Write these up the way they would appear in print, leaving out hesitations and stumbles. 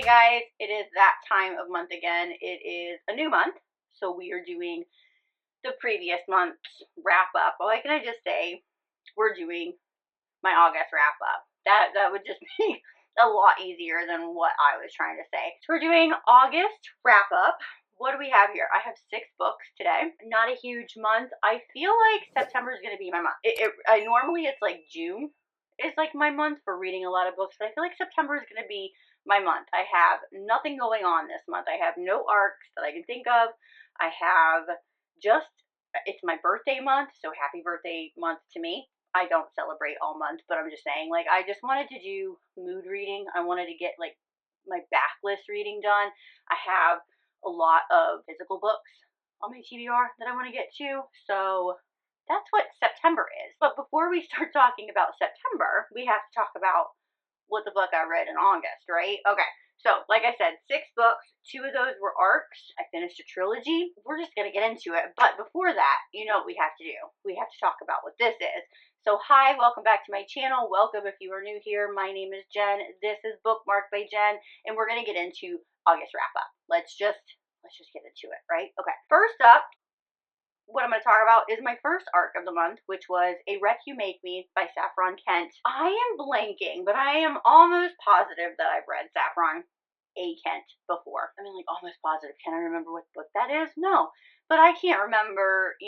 guys, it is that time of month again. It is a new month, so we are doing the previous month's wrap up. Well, why can I just say we're doing my August wrap up? That would just be a lot easier than what I was trying to say. So we're doing August wrap up. What do we have here? I have 6 books today. Not a huge month. I feel like September is going to be my month. Normally it's like June is like my month for reading a lot of books, but I feel like September is going to be my month. I have nothing going on this month. I have no arcs that I can think of. I have it's my birthday month, so happy birthday month to me. I don't celebrate all month, but I'm just saying, like, I just wanted to do mood reading. I wanted to get, like, my backlist reading done. I have a lot of physical books on my TBR that I want to get to, so that's what September is. But before we start talking about September, we have to talk about what the book I read in August, right? Okay, so like I said, 6 books. 2 of those were arcs. I finished a trilogy. We're just going to get into it. But before that, you know what we have to do. We have to talk about what this is. So hi, welcome back to my channel. Welcome if you are new here. My name is Jen. This is Bookmarked by Jen, and we're going to get into August wrap up. Let's just get into it, right? Okay, first up, what I'm going to talk about is my first arc of the month, which was A Wreck You Make Me by Saffron Kent. I am blanking, but I am almost positive that I've read Saffron A. Kent before. I mean, like, almost positive. Can I remember what book that is? No. But I can't remember,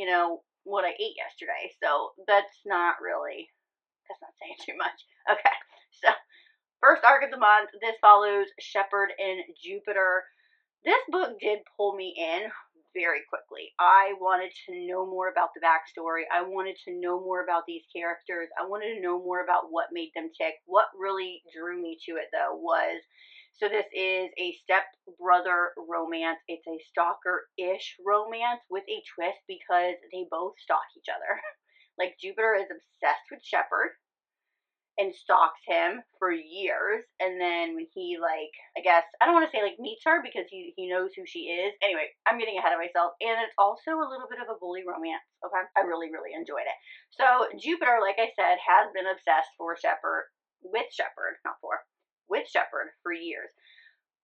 what I ate yesterday, so that's not saying too much. Okay, so first arc of the month, this follows Shepherd and Jupiter. This book did pull me in very quickly. I wanted to know more about the backstory. I wanted to know more about these characters. I wanted to know more about what made them tick. What really drew me to it, though, was, so this is a step-brother romance. It's a stalker-ish romance with a twist because they both stalk each other. Like, Jupiter is obsessed with Shepherd and stalks him for years, and then when he, like, I guess, I don't want to say, like, meets her because he knows who she is. Anyway, I'm getting ahead of myself, and it's also a little bit of a bully romance, okay? I really, really enjoyed it. So, Jupiter, like I said, has been obsessed with Shepherd for years.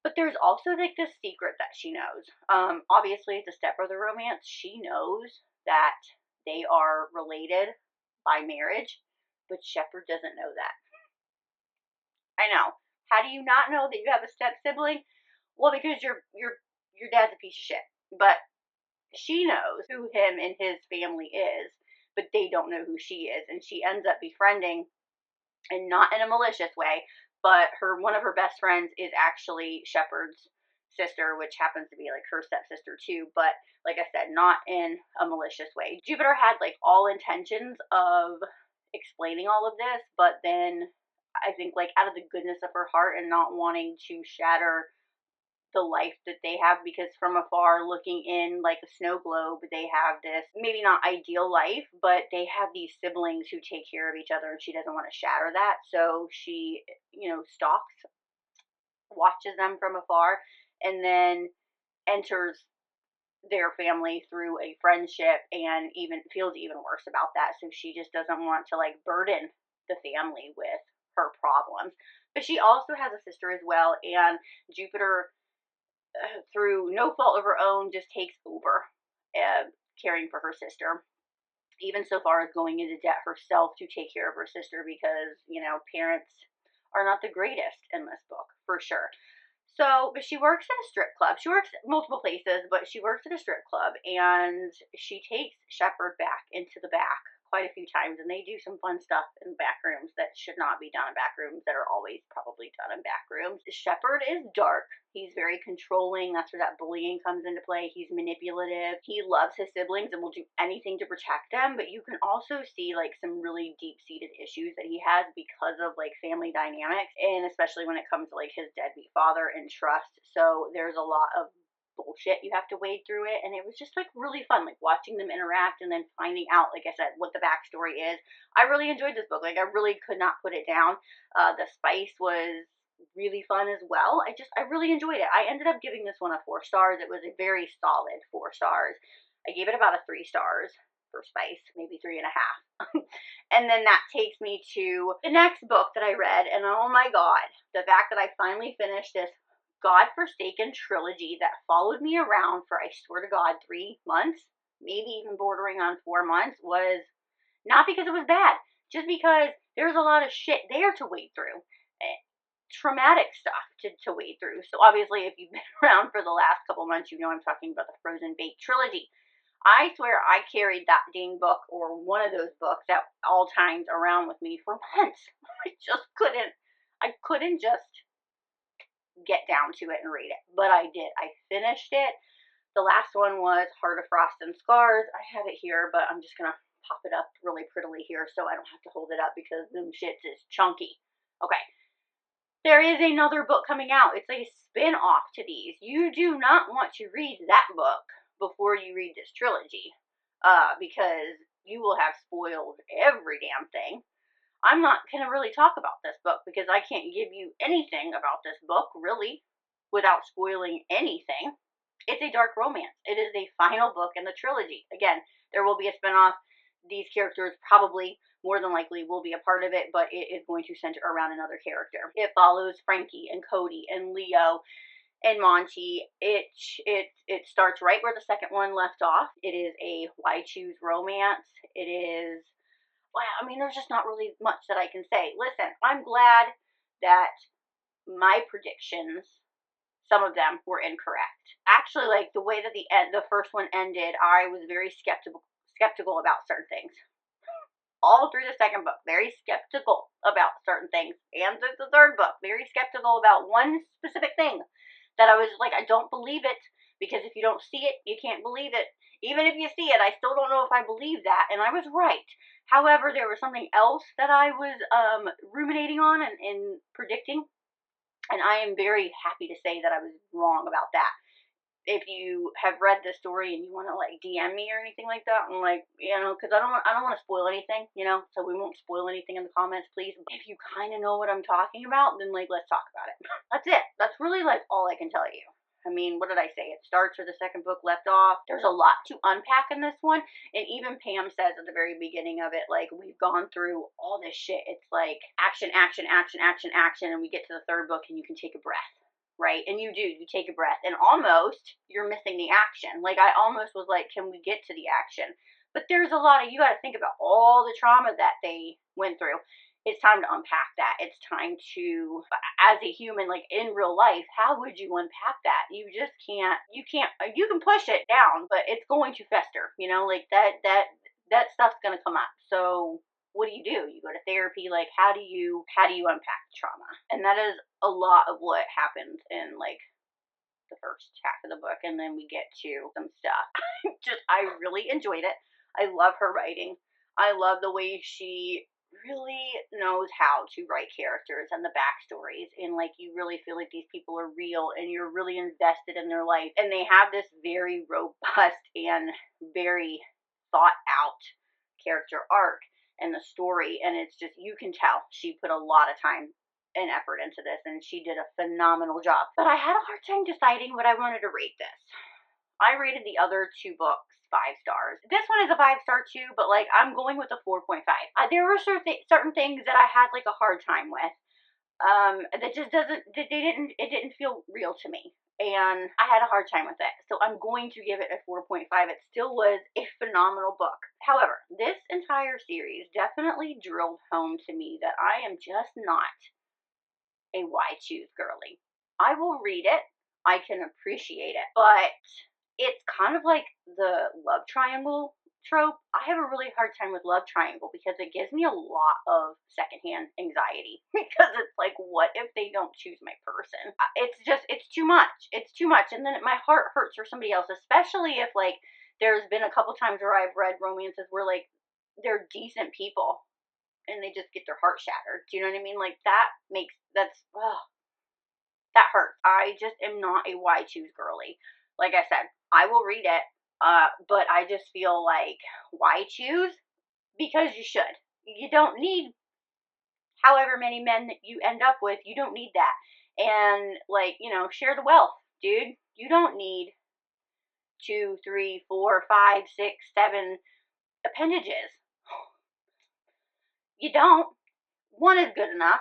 But there's also, like, this secret that she knows. Obviously, it's a stepbrother romance. She knows that they are related by marriage, but Shepherd doesn't know that. I know. How do you not know that you have a step sibling? Well, because your dad's a piece of shit. But she knows who him and his family is, but they don't know who she is, and she ends up befriending, and not in a malicious way, but one of her best friends is actually Shepherd's sister, which happens to be like her stepsister too, but like I said, not in a malicious way. Jupiter had like all intentions of explaining all of this, but then I think, like, out of the goodness of her heart and not wanting to shatter the life that they have, because from afar looking in like a snow globe, they have this maybe not ideal life, but they have these siblings who take care of each other, and she doesn't want to shatter that, so she stalks, watches them from afar, and then enters their family through a friendship, and even feels even worse about that. So she just doesn't want to, like, burden the family with her problems. But she also has a sister as well, and Jupiter, through no fault of her own, just takes over caring for her sister, even so far as going into debt herself to take care of her sister, because parents are not the greatest in this book, for sure. So, but she works at a strip club. She works multiple places, but she works at a strip club, and she takes Shepherd back into the back quite a few times, and they do some fun stuff in back rooms that should not be done in back rooms, that are always probably done in back rooms. Shepherd is dark. He's very controlling. That's where that bullying comes into play. He's manipulative. He loves his siblings and will do anything to protect them, but you can also see, like, some really deep-seated issues that he has because of, like, family dynamics, and especially when it comes to, like, his deadbeat father and trust. So there's a lot of bullshit you have to wade through it, and it was just, like, really fun, like, watching them interact and then finding out, like I said, what the backstory is. I really enjoyed this book. Like, I really could not put it down. The spice was really fun as well. I really enjoyed it. I ended up giving this one a 4 stars. It was a very solid 4 stars. I gave it about a 3 stars for spice, maybe 3.5. And then that takes me to the next book that I read, and oh my god, the fact that I finally finished this godforsaken trilogy that followed me around for, I swear to God, 3 months, maybe even bordering on 4 months, was not because it was bad, just because there's a lot of shit there to wade through. Traumatic stuff to wade through. So obviously, if you've been around for the last couple months, you know I'm talking about the Frozen Bake trilogy. I swear I carried that dang book, or one of those books, at all times around with me for months. I couldn't just get down to it and read it, but I did. I finished it. The last one was Heart of Frost and Scars. I have it here, but I'm just gonna pop it up really prettily here so I don't have to hold it up because them shits is chunky. Okay. There is another book coming out. It's a spin-off to these. You do not want to read that book before you read this trilogy, because you will have spoiled every damn thing. I'm not going to really talk about this book because I can't give you anything about this book, really, without spoiling anything. It's a dark romance. It is the final book in the trilogy. Again, there will be a spinoff. These characters probably, more than likely, will be a part of it, but it is going to center around another character. It follows Frankie and Cody and Leo and Monty. It starts right where the second one left off. It is a why choose romance. It is, well, I mean, there's just not really much that I can say. Listen, I'm glad that my predictions, some of them, were incorrect. Actually, like the way that the first one ended, I was very skeptical about certain things. All through the second book, very skeptical about certain things, and the third book, very skeptical about one specific thing that I was like, I don't believe it, because if you don't see it, you can't believe it. Even if you see it, I still don't know if I believe that, and I was right. However, there was something else that I was ruminating on and predicting, and I am very happy to say that I was wrong about that. If you have read the story and you want to like DM me or anything like that, I'm like, because I don't want to spoil anything, so we won't spoil anything in the comments, please. If you kind of know what I'm talking about, then like let's talk about it. That's it. That's really like all I can tell you. I mean, what did I say? It starts where the second book left off. There's a lot to unpack in this one, and even Pam says at the very beginning of it, like, we've gone through all this shit. It's like action, action, action, action, action, and we get to the third book and you can take a breath. Right? And you take a breath, and almost you're missing the action. Like, I almost was like, can we get to the action? But there's a lot of, you got to think about all the trauma that they went through. It's time to unpack that. It's time to, as a human, like in real life, how would you unpack that? You just can't, you can push it down, but it's going to fester, like that stuff's going to come up. So what do? You go to therapy. Like, how do you unpack the trauma? And that is a lot of what happens in like the first half of the book, and then we get to some stuff. I really enjoyed it. I love her writing. I love the way she really knows how to write characters and the backstories, and like you really feel like these people are real and you're really invested in their life, and they have this very robust and very thought out character arc and the story, and it's just, you can tell she put a lot of time and effort into this, and she did a phenomenal job. But I had a hard time deciding what I wanted to rate this. I rated the other 2 books 5 stars. This one is a 5-star too, but like I'm going with a 4.5. There were certain things that I had like a hard time with. That just it didn't feel real to me, and I had a hard time with it. So I'm going to give it a 4.5. It still was a phenomenal book. However, this entire series definitely drilled home to me that I am just not a why choose girly. I will read it. I can appreciate it, but it's kind of like the love triangle trope. I have a really hard time with love triangle because it gives me a lot of secondhand anxiety, because it's like, what if they don't choose my person? It's too much. It's too much. And then my heart hurts for somebody else, especially if like there's been a couple times where I've read romances where like they're decent people and they just get their heart shattered. Do you know what I mean? Like that hurts. I just am not a why choose girly. Like I said, I will read it, but I just feel like, why choose? Because you should. You don't need however many men that you end up with. You don't need that. And like, share the wealth, dude. You don't need 2, 3, 4, 5, 6, 7 appendages. You don't. One is good enough.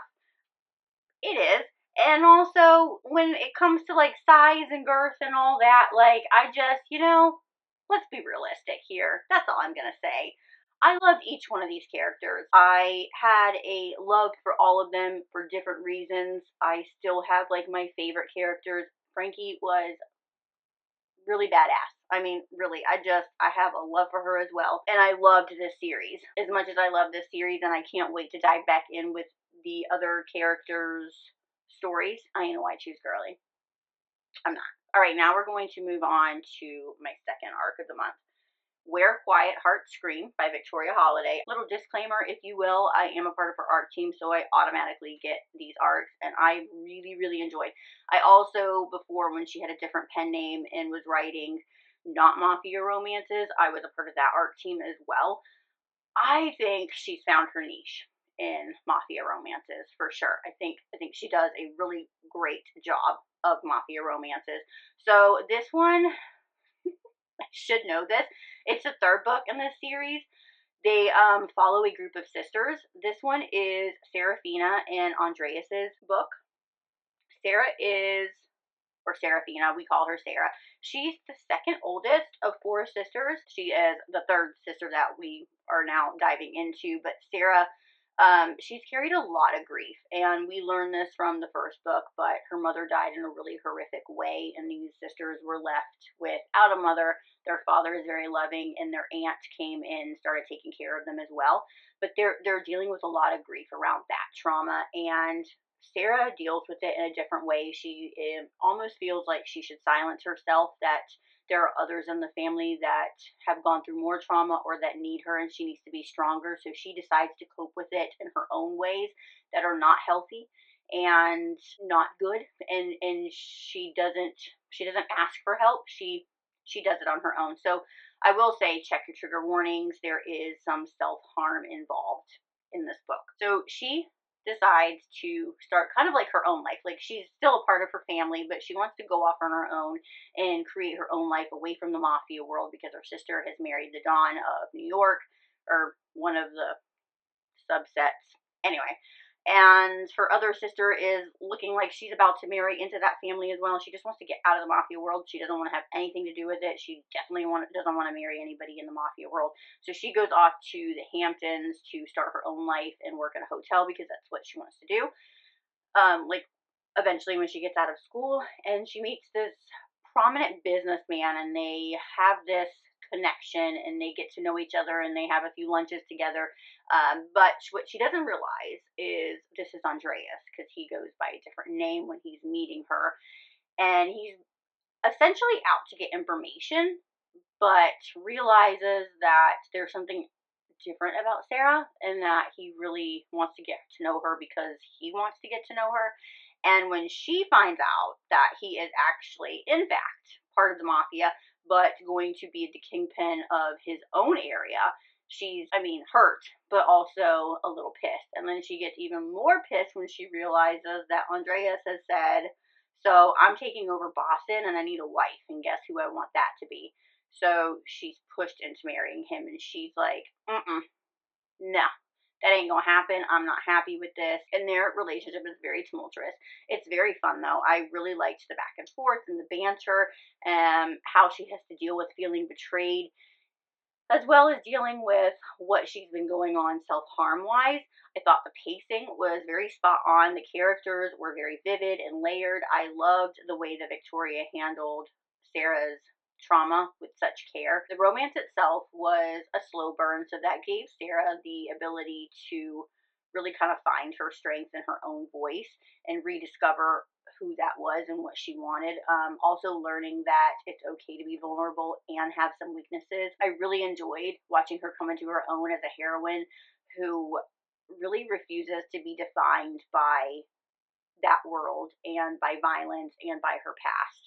It is. And also, when it comes to like size and girth and all that, like, I just, let's be realistic here. That's all I'm gonna say. I loved each one of these characters. I had a love for all of them for different reasons. I still have like my favorite characters. Frankie was really badass. I mean, really, I have a love for her as well. And I loved this series as much as I love this series, and I can't wait to dive back in with the other characters' stories. I know I choose girly. I'm not. All right, now we're going to move on to my second arc of the month. Where Quiet Hearts Scream by Victoria Holiday. Little disclaimer, if you will, I am a part of her art team, so I automatically get these arcs, and I really, really enjoyed. I also, before, when she had a different pen name and was writing not mafia romances, I was a part of that art team as well. I think she's found her niche in mafia romances for sure. I think she does a really great job of mafia romances. So this one, I should know this. It's the third book in this series. They follow a group of sisters. This one is Serafina and Andreas's book. Sarah is, or Serafina, we call her Sarah. She's the second oldest of four sisters. She is the third sister that we are now diving into, but Sarah, she's carried a lot of grief, and we learned this from the first book, but her mother died in a really horrific way, and these sisters were left without a mother. Their father is very loving, and their aunt came in and started taking care of them as well, but they're dealing with a lot of grief around that trauma, and Sarah deals with it in a different way. She almost feels like she should silence herself, that there are others in the family that have gone through more trauma or that need her, and she needs to be stronger. So she decides to cope with it in her own ways that are not healthy and not good. And she doesn't ask for help. She does it on her own. So I will say, check your trigger warnings. There is some self-harm involved in this book. So she decides to start kind of like her own life. Like, she's still a part of her family, but she wants to go off on her own and create her own life away from the mafia world, because her sister has married the Don of New York, or one of the subsets. Anyway, and her other sister is looking like she's about to marry into that family as well. She just wants to get out of the mafia world. She doesn't want to have anything to do with it. She definitely doesn't want to marry anybody in the mafia world. So she goes off to the Hamptons to start her own life and work at a hotel, because that's what she wants to do. Like, eventually when she gets out of school, and she meets this prominent businessman, and they have this connection, and they get to know each other, and they have a few lunches together. But what she doesn't realize is this is Andreas, because he goes by a different name when he's meeting her, and he's essentially out to get information, but realizes that there's something different about Sarah, and that he really wants to get to know her because he wants to get to know her. And when she finds out that he is actually, in fact, part of the mafia, but going to be the kingpin of his own area, she's, hurt, but also a little pissed. And then she gets even more pissed when she realizes that Andreas has said, so I'm taking over Boston, and I need a wife, and guess who I want that to be? So she's pushed into marrying him, and she's like, no, that ain't gonna happen. I'm not happy with this. And their relationship is very tumultuous. It's very fun, though. I really liked the back and forth and the banter, how she has to deal with feeling betrayed, as well as dealing with what she's been going on self-harm wise. I thought the pacing was very spot on. The characters were very vivid and layered. I loved the way that Victoria handled Sarah's trauma with such care. The romance itself was a slow burn, so that gave Sarah the ability to really kind of find her strength in her own voice and rediscover who that was and what she wanted. Also learning that it's okay to be vulnerable and have some weaknesses. I really enjoyed watching her come into her own as a heroine who really refuses to be defined by that world and by violence and by her past.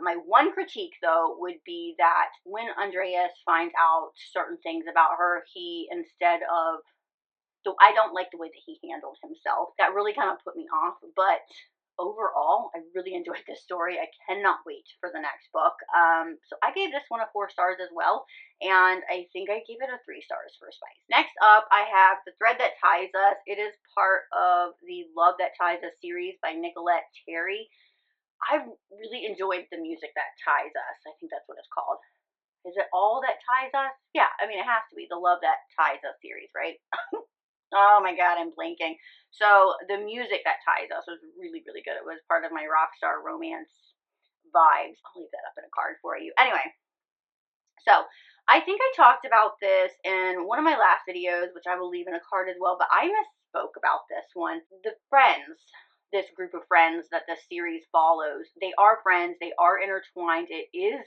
My one critique, though, would be that when Andreas finds out certain things about her, he, instead of, so I don't like the way that he handled himself. That really kind of put me off, but overall, I really enjoyed this story. I cannot wait for the next book. So I gave this one a 4 stars as well, and I think I gave it a 3 stars for Spice. Next up, I have The Thread That Ties Us. It is part of the Love That Ties Us series by Nicolette Terry. I really enjoyed the music that ties us. I think that's what it's called. Is it All That Ties Us? Yeah, I mean, it has to be the Love That Ties Us series, right? Oh my god, I'm blanking. So the music that ties us was really, really good. It was part of my rock star romance vibes. I'll leave that up in a card for you. Anyway, so I think I talked about this in one of my last videos, which I will leave in a card as well, but I misspoke about this one. The friends, this group of friends that the series follows, they are friends, they are intertwined. It is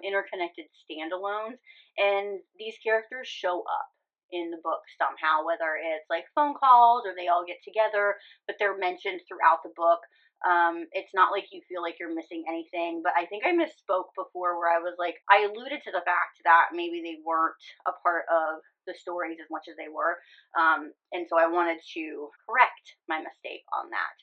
interconnected standalones, and these characters show up in the book somehow, whether it's like phone calls or they all get together, but they're mentioned throughout the book. It's not like you feel like you're missing anything, but I think I misspoke before where I was like, I alluded to the fact that maybe they weren't a part of the stories as much as they were. And so I wanted to correct my mistake on that.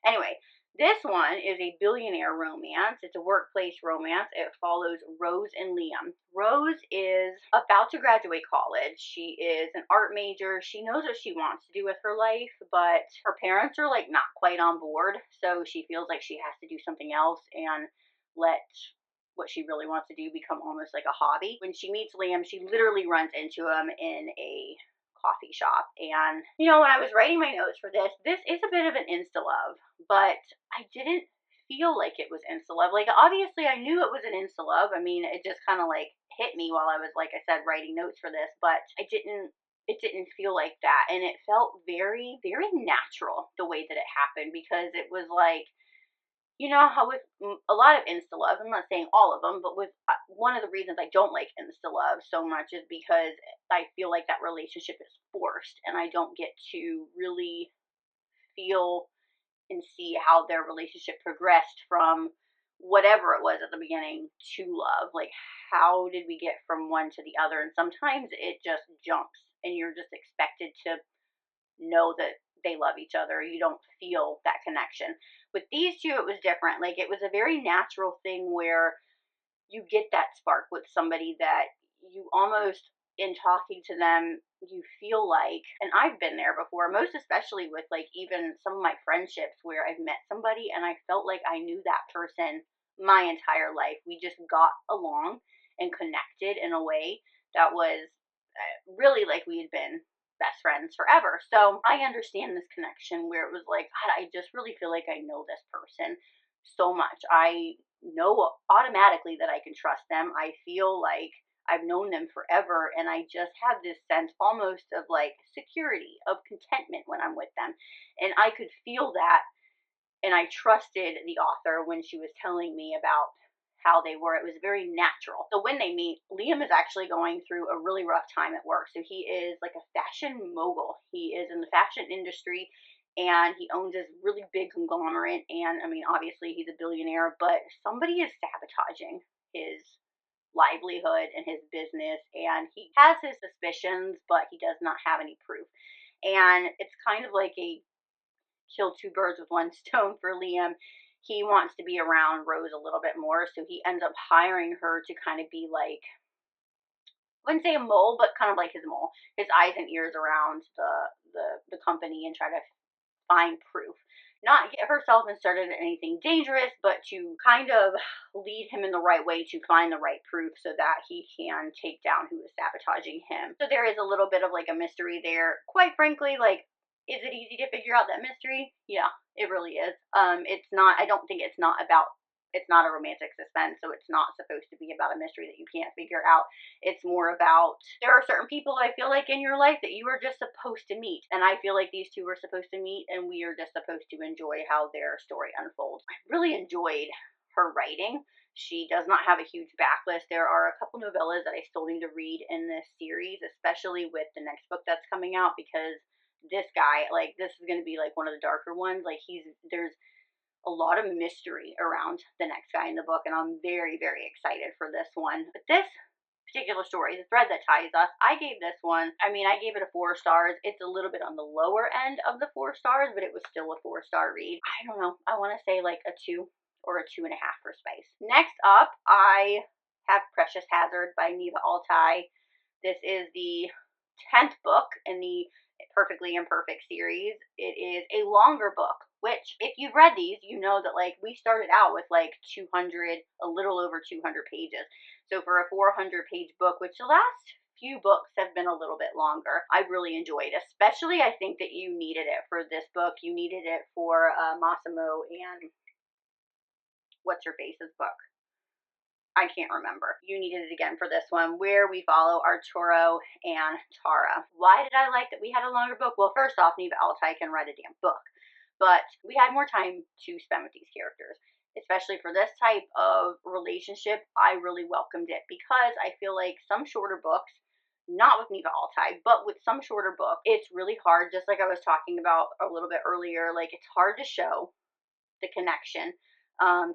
Anyway, this one is a billionaire romance. It's a workplace romance. It follows Rose and Liam. Rose is about to graduate college. She is an art major. She knows what she wants to do with her life, but her parents are like not quite on board. So she feels like she has to do something else and let what she really wants to do become almost like a hobby. When she meets Liam, she literally runs into him in a coffee shop. And, you know, when I was writing my notes for this is a bit of an insta-love, but I didn't feel like it was insta-love. Like, obviously, I knew it was an insta-love. I mean, it just kind of, like, hit me while I was, like I said, writing notes for this, but it didn't feel like that. And it felt very, very natural the way that it happened, because it was like, you know how with a lot of insta love, I'm not saying all of them, but with one of the reasons I don't like insta love so much is because I feel like that relationship is forced, and I don't get to really feel and see how their relationship progressed from whatever it was at the beginning to love. Like, how did we get from one to the other? And sometimes it just jumps, and you're just expected to know that they love each other. You don't feel that connection. With these two, it was different. Like, it was a very natural thing where you get that spark with somebody that you almost, in talking to them, you feel like, and I've been there before, most especially with like even some of my friendships where I've met somebody and I felt like I knew that person my entire life. We just got along and connected in a way that was really like we had been best friends forever. So I understand this connection where it was like, God, I just really feel like I know this person so much. I know automatically that I can trust them. I feel like I've known them forever, and I just have this sense almost of like security, of contentment when I'm with them. And I could feel that, and I trusted the author when she was telling me about how they were. It was very natural. So when they meet, Liam is actually going through a really rough time at work. So he is like a fashion mogul. He is in the fashion industry, and he owns this really big conglomerate. And I mean, obviously he's a billionaire, but somebody is sabotaging his livelihood and his business, and he has his suspicions, but he does not have any proof. And it's kind of like a kill two birds with one stone for Liam. He wants to be around Rose a little bit more, so he ends up hiring her to kind of be like, I wouldn't say a mole, but kind of like his mole, his eyes and ears around the company, and try to find proof. Not get herself inserted in anything dangerous, but to kind of lead him in the right way to find the right proof so that he can take down who is sabotaging him. So there is a little bit of like a mystery there. Quite frankly, like, is it easy to figure out that mystery? Yeah, it really is. It's not, I don't think it's not a romantic suspense, so it's not supposed to be about a mystery that you can't figure out. It's more about, there are certain people I feel like in your life that you are just supposed to meet, and I feel like these two were supposed to meet, and we are just supposed to enjoy how their story unfolds. I really enjoyed her writing. She does not have a huge backlist. There are a couple novellas that I still need to read in this series, especially with the next book that's coming out, because this guy, like, this is going to be like one of the darker ones. Like, there's a lot of mystery around the next guy in the book, and I'm very, very excited for this one. But this particular story, the thread that ties us. I gave this one, I mean, I gave it a 4 stars. It's a little bit on the lower end of the 4 stars, but it was still a 4-star read. I don't know. I want to say like a 2 or a 2.5 for Spice. Next up, I have Precious Hazard by Neva Altai. This is the 10th book in the Perfectly Imperfect series. It is a longer book, which if you've read these, you know that like we started out with like 200, a little over 200 pages. So for a 400-page book, which the last few books have been a little bit longer, I really enjoyed. Especially, I think that you needed it for this book. You needed it for Massimo and what's her face's book. I can't remember. You needed it again for this one, where we follow Arturo and Tara. Why did I like that we had a longer book? Well, first off, Neva Altai can write a damn book, but we had more time to spend with these characters. Especially for this type of relationship, I really welcomed it because I feel like some shorter books, not with Neva Altai, but with some shorter books, it's really hard, just like I was talking about a little bit earlier, like it's hard to show the connection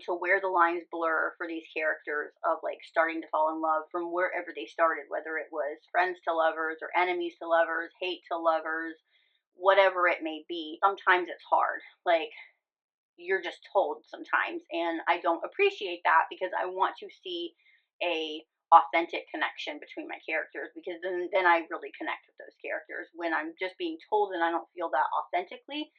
to where the lines blur for these characters of like starting to fall in love from wherever they started, whether it was friends to lovers or enemies to lovers, hate to lovers, whatever it may be. Sometimes it's hard. Like you're just told sometimes, and I don't appreciate that because I want to see a authentic connection between my characters, because then I really connect with those characters. When I'm just being told and I don't feel that authentically,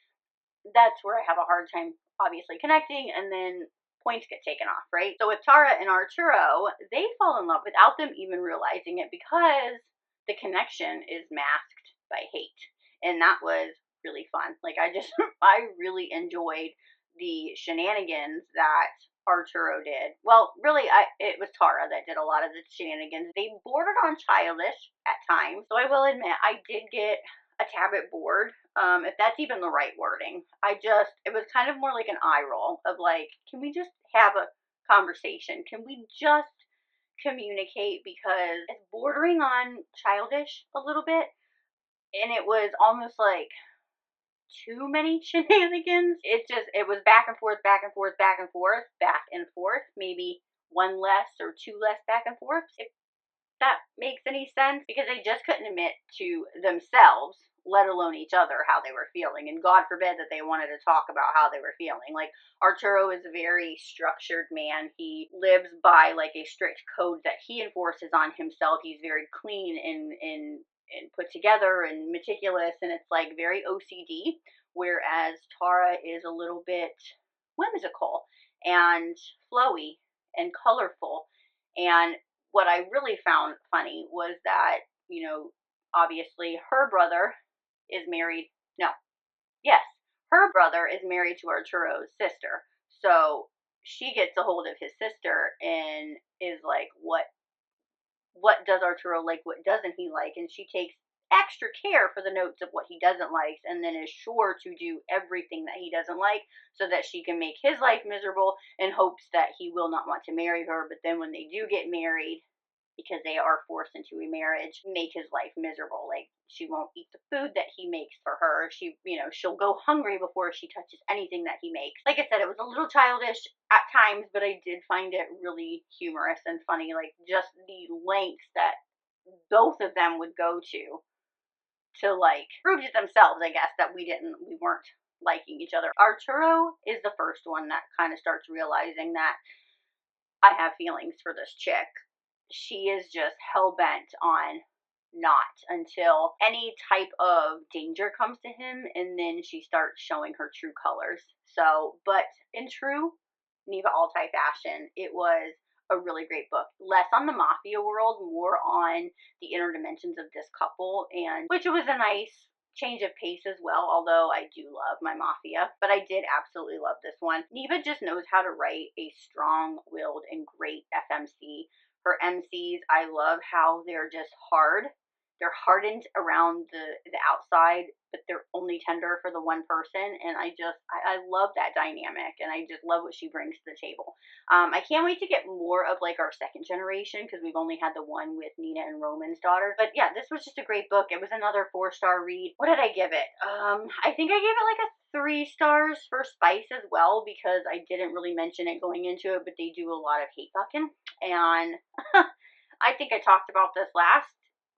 that's where I have a hard time obviously connecting, and then points get taken off, right? So with Tara and Arturo, they fall in love without them even realizing it because the connection is masked by hate. And that was really fun. Like I really enjoyed the shenanigans that Arturo did. Well, really, it was Tara that did a lot of the shenanigans. They bordered on childish at times, so I will admit I did get a tad bit bored, if that's even the right wording. It was kind of more like an eye roll of like, can we just have a conversation? Can we just communicate? Because it's bordering on childish a little bit, and it was almost like too many shenanigans. It was back and forth, back and forth, back and forth, back and forth, maybe one less or two less back and forth, if that makes any sense, because they just couldn't admit to themselves, let alone each other, how they were feeling. And God forbid that they wanted to talk about how they were feeling. Like, Arturo is a very structured man. He lives by like a strict code that he enforces on himself. He's very clean and put together and meticulous, and it's like very OCD, whereas Tara is a little bit whimsical and flowy and colorful. And what I really found funny was that, obviously her brother is married. No, yes, her brother is married to Arturo's sister. So she gets a hold of his sister and is like, what does Arturo like? What doesn't he like? And she takes extra care for the notes of what he doesn't like, and then is sure to do everything that he doesn't like so that she can make his life miserable in hopes that he will not want to marry her. But then when they do get married, because they are forced into a marriage, make his life miserable. Like, she won't eat the food that he makes for her. She'll go hungry before she touches anything that he makes. Like I said, it was a little childish at times, but I did find it really humorous and funny. Like, just the lengths that both of them would go to like prove to themselves, I guess, that we weren't liking each other. Arturo is the first one that kind of starts realizing that I have feelings for this chick. She is just hell-bent on not, until any type of danger comes to him, and then she starts showing her true colors. So, but in true Neva Altai fashion, it was a really great book. Less on the mafia world, more on the inner dimensions of this couple, and which was a nice change of pace as well, although I do love my mafia, but I did absolutely love this one. Neva just knows how to write a strong-willed and great FMC. Her MCs, I love how they're just hard. They're hardened around the outside, but they're only tender for the one person, and I love that dynamic, and I just love what she brings to the table. I can't wait to get more of like our second generation, because we've only had the one with Nina and Roman's daughter. But yeah, this was just a great book. It was another 4-star read. What did I give it? I think I gave it like a 3 stars for Spice as well, because I didn't really mention it going into it, but they do a lot of hate fucking, and I think I talked about this last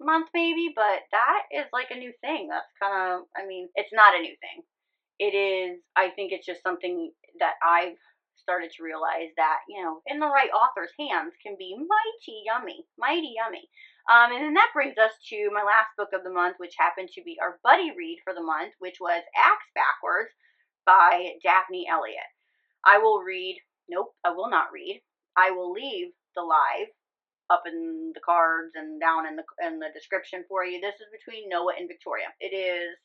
month maybe, but that is like a new thing. That's kind of, I mean, it's not a new thing. It is, I think it's just something that I've started to realize that, in the right author's hands can be mighty yummy, mighty yummy. And then that brings us to my last book of the month, which happened to be our buddy read for the month, which was Axe Backwards by Daphne Elliott. I will read, nope, I will not read. I will leave the live up in the cards and down in the description for you. This is between Noah and Victoria. It is,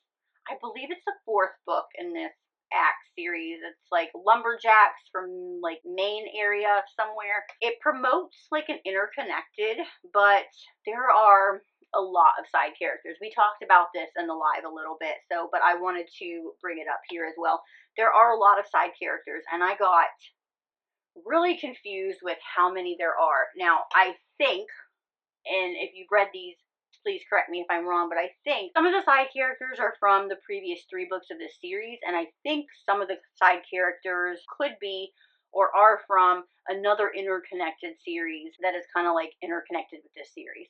I believe it's the fourth book in this Axe series. It's like lumberjacks from like Maine area somewhere. It promotes like an interconnected, but there are a lot of side characters. We talked about this in the live a little bit, but I wanted to bring it up here as well. There are a lot of side characters, and I got really confused with how many there are. Now, I think, and if you've read these, please correct me if I'm wrong, but I think some of the side characters are from the previous 3 books of this series, and I think some of the side characters could be or are from another interconnected series that is kind of like interconnected with this series.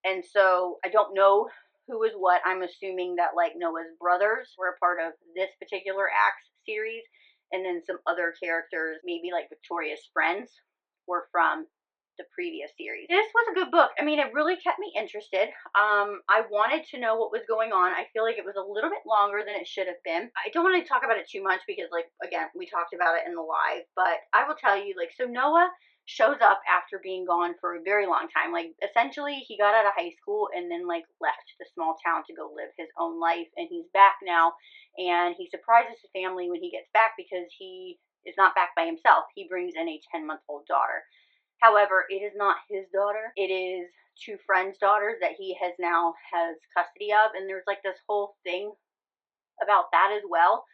And so I don't know who is what. I'm assuming that like Noah's brothers were a part of this particular Axe series, and then some other characters, maybe like Victoria's friends, were from the previous series. This was a good book. I mean, it really kept me interested. I wanted to know what was going on. I feel like it was a little bit longer than it should have been. I don't want to talk about it too much because, like, again, we talked about it in the live, but I will tell you, like, so Noah shows up after being gone for a very long time. Like, essentially, he got out of high school and then, like, left the small town to go live his own life, and he's back now, and he surprises his family when he gets back because he is not back by himself. He brings in a 10-month-old daughter. However, it is not his daughter. It is 2 friends' daughters that he has custody of, and there's like this whole thing about that as well.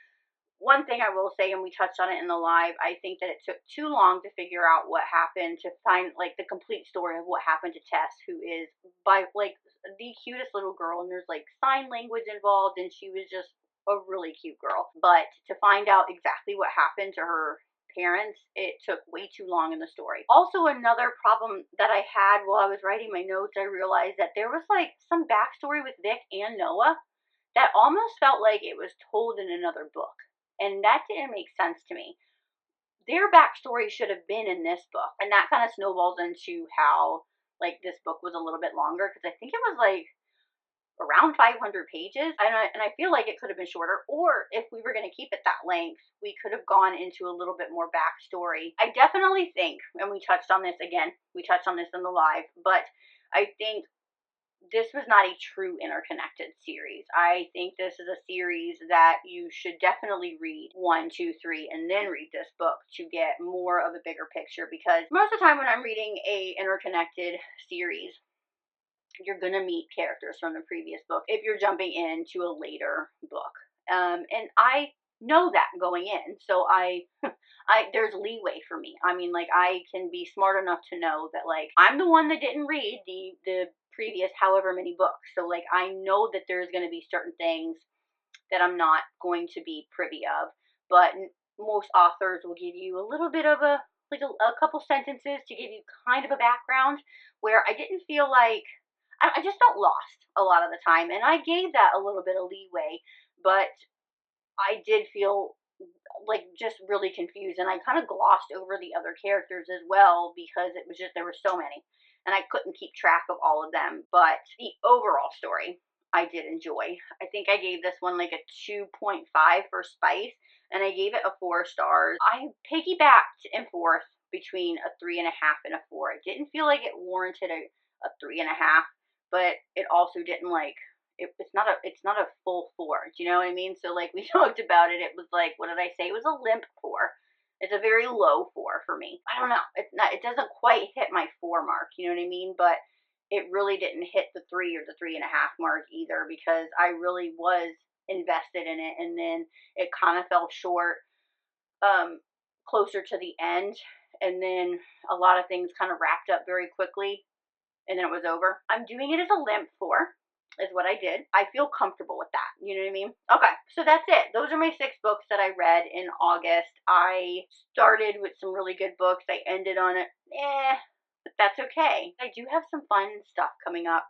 One thing I will say, and we touched on it in the live, I think that it took too long to figure out what happened, to find like the complete story of what happened to Tess, who is by like the cutest little girl, and there's like sign language involved, and she was just a really cute girl. But to find out exactly what happened to her parents, it took way too long in the story. Also, another problem that I had while I was writing my notes, I realized that there was like some backstory with Vic and Noah that almost felt like it was told in another book, and that didn't make sense to me. Their backstory should have been in this book, and that kind of snowballs into how like this book was a little bit longer, because I think it was like around 500 pages, and I feel like it could have been shorter, or if we were going to keep it that length, we could have gone into a little bit more backstory. I definitely think, and we touched on this again, we touched on this in the live, but I think this was not a true interconnected series. I think this is a series that you should definitely read 1, 2, 3, and then read this book to get more of a bigger picture, because most of the time when I'm reading a interconnected series, you're going to meet characters from the previous book if you're jumping into a later book. And I know that going in, so there's leeway for me. I mean, like, I can be smart enough to know that, like, I'm the one that didn't read the previous however many books. So, like, I know that there's going to be certain things that I'm not going to be privy of. But most authors will give you a little bit of a couple sentences to give you kind of a background, where I didn't feel like I just felt lost a lot of the time, and I gave that a little bit of leeway, but I did feel like just really confused, and I kind of glossed over the other characters as well, because it was just, there were so many, and I couldn't keep track of all of them. But the overall story I did enjoy. I think I gave this one like a 2.5 for spice, and I gave it a 4 stars. I piggybacked and forth between a 3.5 and a 4. It didn't feel like it warranted a 3.5, but it also didn't like, it's not a full 4. Do you know what I mean? So like we talked about it, it was like, what did I say? It was a limp 4. It's a very low 4 for me. I don't know. It doesn't quite hit my 4 mark. You know what I mean? But it really didn't hit the 3 or the 3.5 mark either, because I really was invested in it, and then it kind of fell short closer to the end, and then a lot of things kind of wrapped up very quickly, and then it was over. I'm doing it as a limp 4, is what I did. I feel comfortable with that. You know what I mean? Okay, so that's it. Those are my 6 books that I read in August. I started with some really good books. I ended on it but that's okay. I do have some fun stuff coming up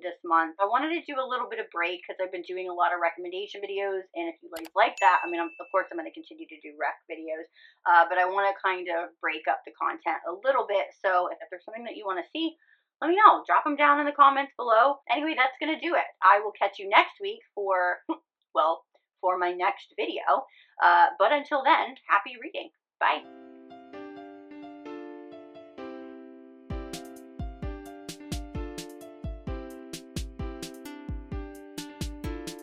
this month. I wanted to do a little bit of break because I've been doing a lot of recommendation videos, and if you guys like that, I mean, of course, I'm going to continue to do rec videos, but I want to kind of break up the content a little bit. So if there's something that you want to see, let me know. Drop them down in the comments below. Anyway, that's going to do it. I will catch you next week for, well, for my next video. But until then, happy reading. Bye.